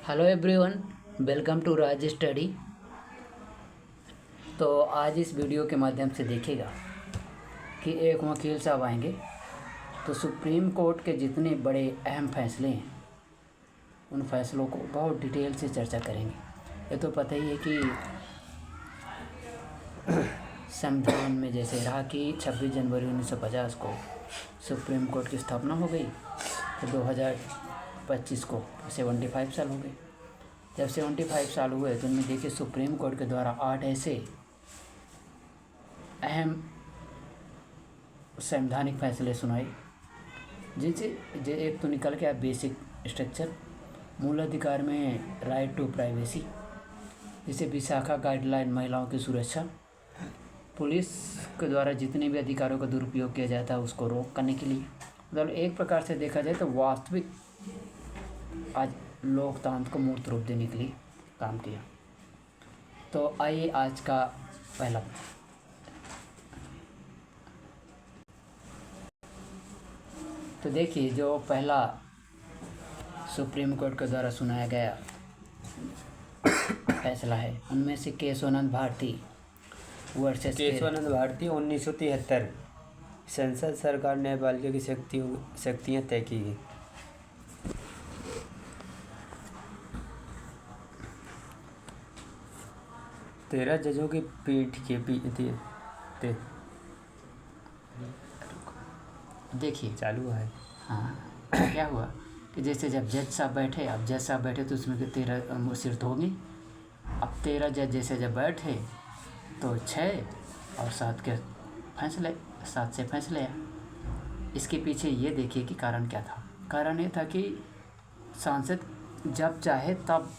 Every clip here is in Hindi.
Hello everyone, welcome to Raj study. तो आज इस वीडियो के माध्यम से देखिएगा कि एक वकील साहब आएंगे तो सुप्रीम कोर्ट के जितने बड़े अहम फैसले हैं उन फैसलों को बहुत डिटेल से चर्चा करेंगे। ये तो पता ही है कि संविधान में जैसे रहा कि 26 जनवरी 1950 को सुप्रीम कोर्ट की स्थापना हो गई, तो 2025 को 75 साल हो गए। जब 75 साल हुए तो उनमें देखिए सुप्रीम कोर्ट के द्वारा 8 ऐसे अहम संवैधानिक फैसले सुनाए जिनसे एक तो निकल के आप बेसिक स्ट्रक्चर, मूल अधिकार में राइट टू प्राइवेसी, जैसे विशाखा गाइडलाइन महिलाओं की सुरक्षा, पुलिस के द्वारा जितने भी अधिकारों का दुरुपयोग किया जाता है उसको रोक करने के लिए, मतलब एक प्रकार से देखा जाए तो वास्तविक आज लोकतंत्र को मूर्त रूप देने के लिए काम किया। तो आइए आज का पहला तो देखिए जो पहला सुप्रीम कोर्ट के द्वारा सुनाया गया फैसला है उनमें से केशवानंद भारती वर्सेस केशवानंद भारती 1973 संसद सरकार न्यायपालिका की शक्तियाँ तय की गई। तेरह जजों की पीठ के देखिए चालू है। हाँ, क्या हुआ कि जैसे जब जज साहब बैठे तो उसमें के 13 सीट होंगी। अब 13 जज जैसे जब बैठे तो 6 और 7 के फैसले, 7 से फैसले आए। इसके पीछे ये देखिए कि कारण क्या था। कारण ये था कि सांसद जब चाहे तब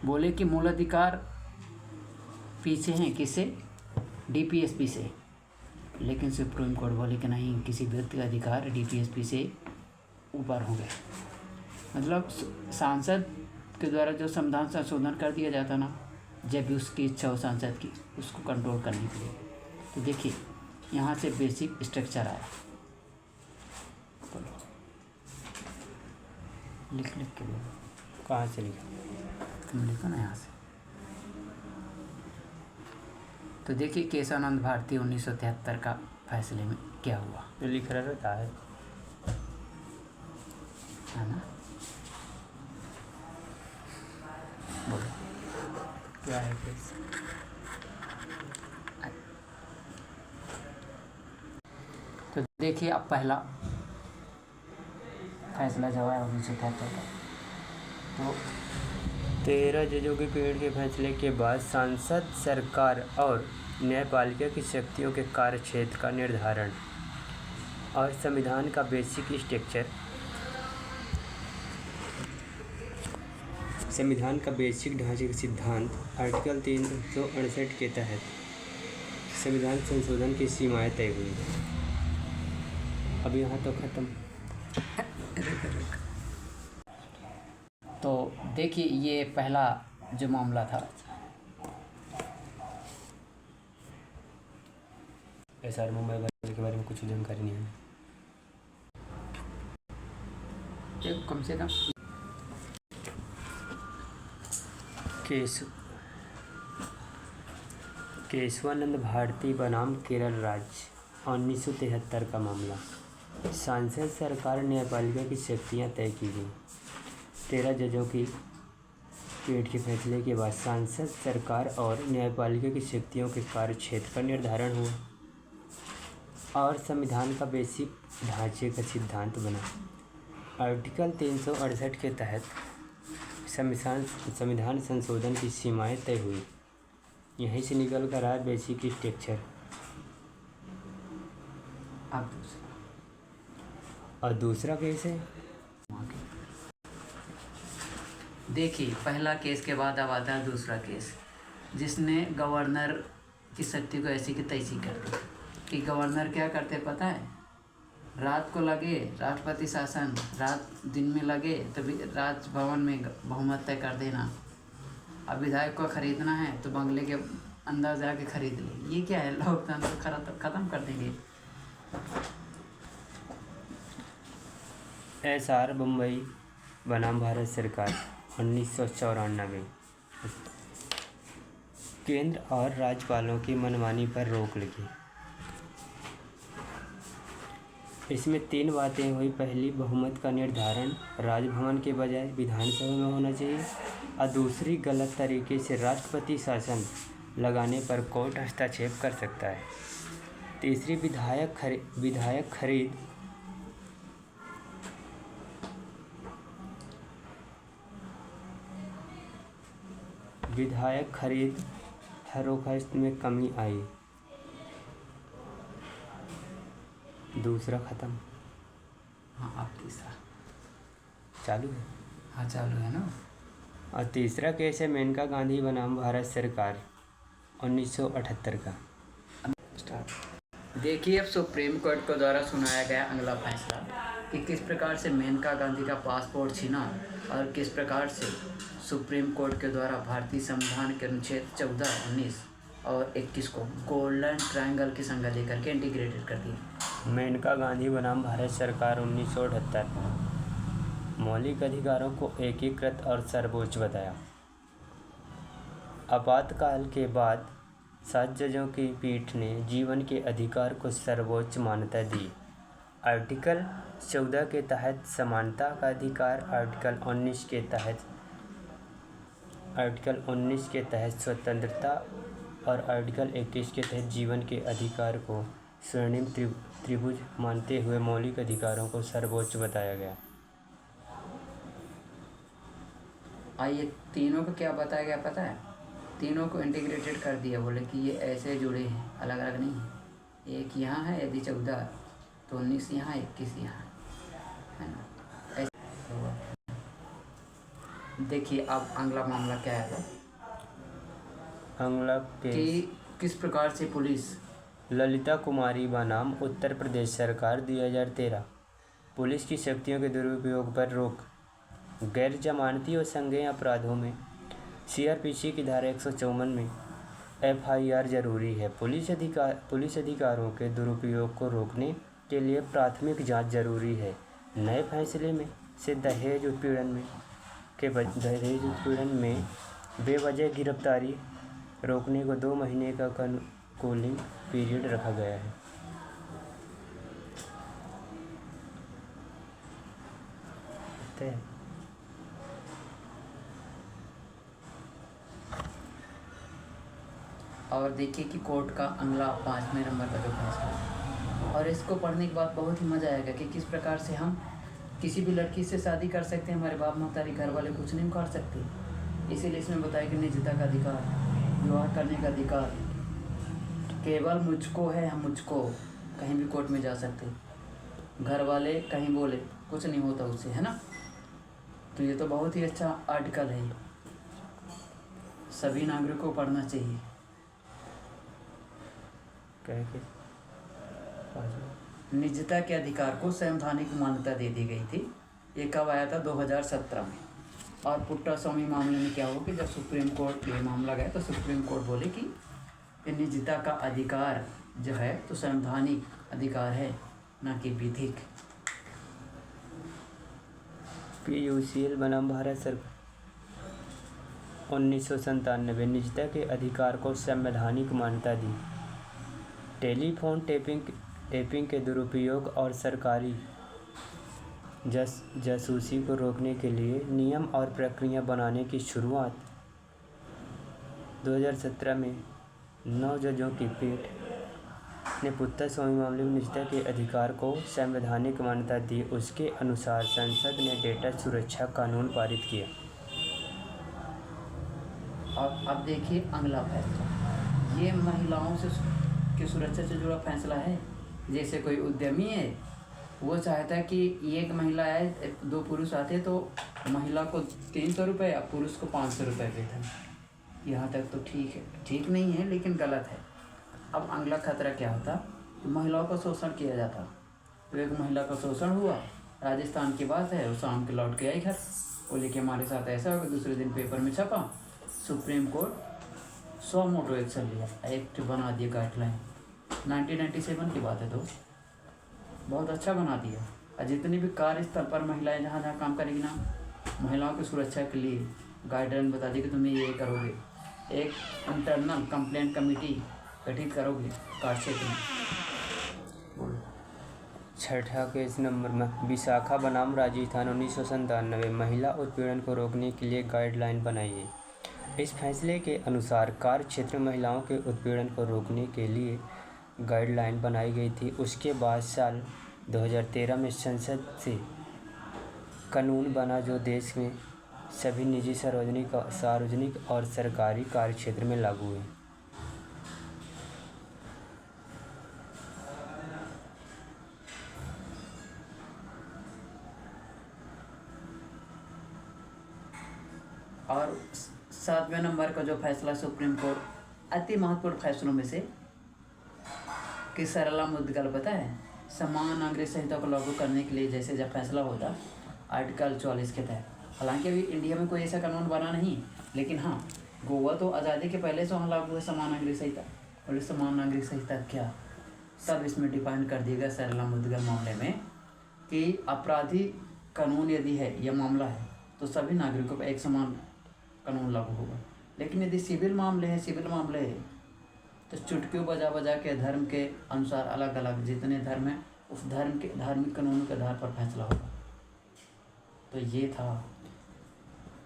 बोले कि मूल अधिकार पीछे हैं किससे, डीपीएसपी से, लेकिन सुप्रीम कोर्ट बोले कि नहीं, किसी व्यक्ति का अधिकार डीपीएसपी से ऊपर होंगे। मतलब सांसद के द्वारा जो संविधान संशोधन कर दिया जाता ना, जब भी उसकी इच्छा हो सांसद की, उसको कंट्रोल करने के लिए। तो देखिए यहाँ से बेसिक स्ट्रक्चर आया, लिख के बोलो। कहाँ से लिखा? तुम लिखो ना यहाँ से। तो देखिए केशवानंद भारती 1973 का फैसले में क्या हुआ, लिख रहता है ना? बोलो क्या है फिर? तो देखिए अब पहला फैसला जो है 1973 का, तो 13 जजों की पीठ के फैसले के बाद संसद सरकार और न्यायपालिका की शक्तियों के कार्यक्षेत्र का निर्धारण और संविधान का बेसिक स्ट्रक्चर, संविधान का बेसिक ढांचे का सिद्धांत, आर्टिकल 368 के तहत संविधान संशोधन की सीमाएं तय हुई। अब यहाँ तो ख़त्म। तो देखिए ये पहला जो मामला था, SR मुंबई के बारे में कुछ जानकारी नहीं है। एक कम से कम केशवानंद भारती बनाम केरल राज्य 1973 का मामला। संसद सरकार न्यायपालिका की शक्तियाँ तय की गई। 13 जजों की पीठ के फैसले के बाद संसद सरकार और न्यायपालिका की शक्तियों के कार्यक्षेत्र का निर्धारण हुआ और संविधान का बेसिक ढांचे का सिद्धांत बना। आर्टिकल 368 के तहत संविधान संशोधन की सीमाएं तय हुई। यहीं से निकल कर आया बेसिक स्ट्रक्चर। अब और दूसरा केस है, देखिए पहला केस के बाद अब आता है दूसरा केस, जिसने गवर्नर की शक्ति को ऐसी की तैसी कर दी कि गवर्नर क्या करते पता है, रात को लगे राष्ट्रपति शासन, रात दिन में लगे तो राजभवन में बहुमत तय कर देना। अब विधायक को खरीदना है तो बंगले के अंदर जाके खरीद ले। ये क्या है, लोकतंत्र खत्म कर देंगे। SR मुंबई बनाम भारत सरकार 1994। केंद्र और राज्यपालों की मनमानी पर रोक लगी। इसमें 3 बातें हुई। पहली, बहुमत का निर्धारण राजभवन के बजाय विधानसभा में होना चाहिए, और दूसरी, गलत तरीके से राष्ट्रपति शासन लगाने पर कोर्ट हस्तक्षेप कर सकता है। तीसरी, विधायक खरीद फरोख्त में कमी आई। दूसरा खत्म। हाँ, अब तीसरा चालू है। हाँ, चालू है ना। और तीसरा केस है मेनका गांधी बनाम भारत सरकार 1978 का। स्टार्ट। देखिए, अब सुप्रीम कोर्ट के द्वारा सुनाया गया अगला फैसला कि किस प्रकार से मेनका गांधी का पासपोर्ट छीना और किस प्रकार से सुप्रीम कोर्ट के द्वारा भारतीय संविधान के अनुच्छेद 14, 19 और 21 को गोल्डन ट्रायंगल की संज्ञा लेकर के इंटीग्रेटेड कर दिया। मेनका गांधी बनाम भारत सरकार 1978 मौलिक अधिकारों को एकीकृत और सर्वोच्च बताया। आपातकाल के बाद 7 जजों की पीठ ने जीवन के अधिकार को सर्वोच्च मान्यता दी। आर्टिकल 14 के तहत समानता का अधिकार, आर्टिकल 19 के तहत स्वतंत्रता और आर्टिकल 21 के तहत जीवन के अधिकार को स्वर्णिम त्रिभुज मानते हुए मौलिक अधिकारों को सर्वोच्च बताया गया। आइए, तीनों को क्या बताया गया पता है? तीनों को इंटीग्रेटेड कर दिया। बोले कि ये ऐसे जुड़े हैं, अलग अलग नहीं है। एक यहाँ है, यदि 14 तो 19 यहाँ, 21 यहाँ, है ना। ऐसे हुआ। देखिए, अब अगला मामला क्या है अगला कि किस प्रकार से पुलिस ललिता कुमारी बनाम उत्तर प्रदेश सरकार 2013 पुलिस की शक्तियों के दुरुपयोग पर रोक। गैर जमानती और संज्ञेय अपराधों में CRPC की धारा 154 में FIR जरूरी है। पुलिस अधिकारों के दुरुपयोग को रोकने के लिए प्राथमिक जांच जरूरी है। नए फैसले में से दहेज उत्पीड़न में बेवजह गिरफ्तारी रोकने को 2 महीने का कूलिंग पीरियड रखा गया है। और देखिए कि कोर्ट का अगला 5वें नंबर का जो फैसला है, और इसको पढ़ने के बाद बहुत ही मज़ा आएगा कि किस प्रकार से हम किसी भी लड़की से शादी कर सकते हैं। हमारे बाप महतारी घर वाले कुछ नहीं कर सकते। इसीलिए इसमें बताया कि निजता का अधिकार, विवाह करने का अधिकार केवल मुझको है। हम मुझको कहीं भी कोर्ट में जा सकते, घर वाले कहीं बोले कुछ नहीं होता उससे, है ना। तो ये तो बहुत ही अच्छा आर्टिकल है, सभी नागरिकों को पढ़ना चाहिए। निजता के अधिकार को संवैधानिक मान्यता दे दी गई थी। ये कब आया था? 2017 में। और पुट्टा स्वामी मामले में क्या हुआ कि जब सुप्रीम कोर्ट ये मामला गया तो सुप्रीम कोर्ट बोले कि निजता का अधिकार जो है तो संवैधानिक अधिकार है, ना कि विधिक। PUCL बनाम भारत सरकार 1997 निजता के अधिकार को संवैधानिक मान्यता दी। टेलीफोन टेपिंग के दुरुपयोग और सरकारी जासूसी को रोकने के लिए नियम और प्रक्रिया बनाने की शुरुआत। 2017 में 9 जजों की पीठ ने पुट्टा स्वामी मामले में निजता के अधिकार को संवैधानिक मान्यता दी। उसके अनुसार संसद ने डेटा सुरक्षा कानून पारित किया। अब देखिए अगला फैसला, ये महिलाओं की सुरक्षा से जुड़ा फैसला है। जैसे कोई उद्यमी है, वो चाहता है कि एक महिला है, 2 पुरुष आते तो महिला को 300 रुपये या पुरुष को 500 रुपये वेतन। यहाँ तक तो ठीक है, ठीक नहीं है लेकिन गलत है। अब अगला खतरा क्या होता? महिलाओं का शोषण किया जाता। तो एक महिला का शोषण हुआ, राजस्थान की बात है, वो शाम के लौट के आई घर, बोले कि हमारे साथ ऐसा होगा। दूसरे दिन पेपर में छपा, सुप्रीम कोर्ट 100 मोटो एक्शन लिया, एक्ट बना दिया, गाइडलाइन 1997 की बात है। तो बहुत अच्छा बना दिया। और जितनी भी कार्यस्थल पर महिलाएं जहाँ जहाँ काम करेगी ना, महिलाओं की सुरक्षा के लिए गाइडलाइन बता दी कि तुम्हें ये करोगे। एक इंटरनल कंप्लेंट कमेटी गठित करोगे कार्य क्षेत्र में। बोलो। छठा केस नंबर में विशाखा बनाम राजस्थान 1997 महिला उत्पीड़न को रोकने के लिए गाइडलाइन बनाई गई। इस फैसले के अनुसार कार्य क्षेत्र में महिलाओं के उत्पीड़न को रोकने के लिए गाइडलाइन बनाई गई थी। उसके बाद साल 2013 में संसद से कानून बना जो देश में सभी निजी, सार्वजनिक और सरकारी कार्य क्षेत्र में लागू है। और 7वें नंबर का जो फैसला सुप्रीम कोर्ट अति महत्वपूर्ण फैसलों में से कि सरला मुद्गल पता है समान नागरिक संहिता को लागू करने के लिए जैसे जब फैसला होता आर्टिकल 44 के तहत। हालांकि अभी इंडिया में कोई ऐसा कानून बना नहीं, लेकिन हाँ गोवा तो आज़ादी के पहले से वहाँ लागू है समान नागरिक संहिता। और इस समान नागरिक संहिता क्या सब इसमें डिफाइन कर दिया गया सरला मुद्गल मामले में कि आपराधिक कानून यदि है यह मामला है तो सभी नागरिकों पर एक समान कानून लागू होगा। लेकिन यदि सिविल मामले हैं तो चुटकियों बजा बजा के धर्म के अनुसार अलग अलग जितने धर्म हैं उस धर्म के धार्मिक कानूनों के आधार पर फैसला होगा। तो ये था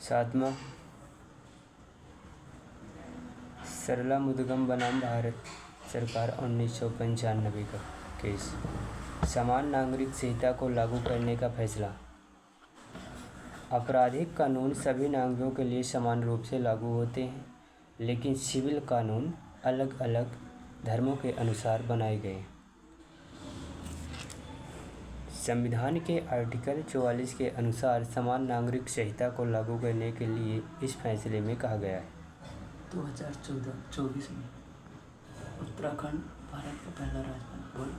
7वां सरला मुद्गम बनाम भारत सरकार 1995 का केस। समान नागरिक संहिता को लागू करने का फैसला। आपराधिक कानून सभी नागरिकों के लिए समान रूप से लागू होते हैं, लेकिन सिविल कानून अलग अलग धर्मों के अनुसार बनाए गए। संविधान के आर्टिकल 44 के अनुसार समान नागरिक संहिता को लागू करने के लिए इस फैसले में कहा गया है 2024 में उत्तराखंड भारत का पहला राज्य बना। बोलो।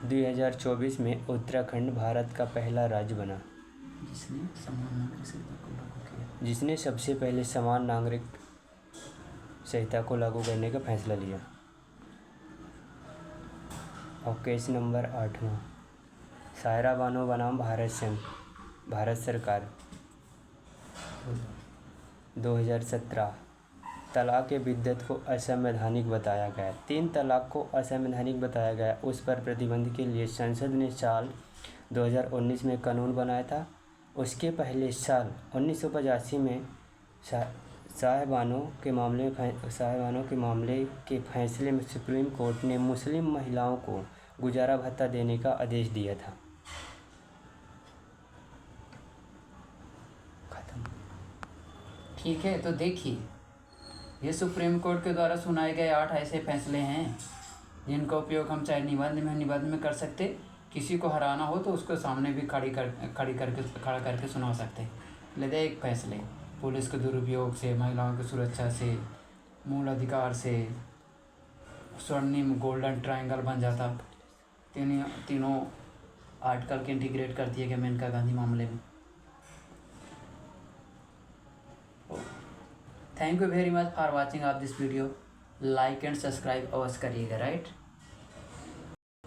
2024 में उत्तराखंड भारत का पहला राज्य बना जिसने समान नागरिक संहिता को लागू किया, जिसने सबसे पहले समान नागरिक संहिता को लागू करने का फैसला लिया। और केस नंबर 8वां सायरा बानो बनाम भारत सरकार 2017 तलाक बिद्दत को असंवैधानिक बताया गया। 3 तलाक को असंवैधानिक बताया गया उस पर प्रतिबंध के लिए संसद ने साल 2019 में कानून बनाया था। उसके पहले साल 1985 में साहिबानों के मामले के फैसले में सुप्रीम कोर्ट ने मुस्लिम महिलाओं को गुजारा भत्ता देने का आदेश दिया था। खत्म। ठीक है, तो देखिए ये सुप्रीम कोर्ट के द्वारा सुनाए गए 8 ऐसे फैसले हैं जिनका उपयोग हम चाहे निबंध में कर सकते, किसी को हराना हो तो उसको सामने भी खड़ा करके सुना सकते। लेकिन एक फैसले पुलिस के दुरुपयोग से, महिलाओं की सुरक्षा से, मूल अधिकार से, स्वर्णिम गोल्डन ट्रायंगल बन जाता। तीनों आर्टिकल के इंटीग्रेट कर दिए गए मेनका गांधी मामले में। Thank you very much for watching of this video. Like and subscribe अवश्य करिएगा, राइट।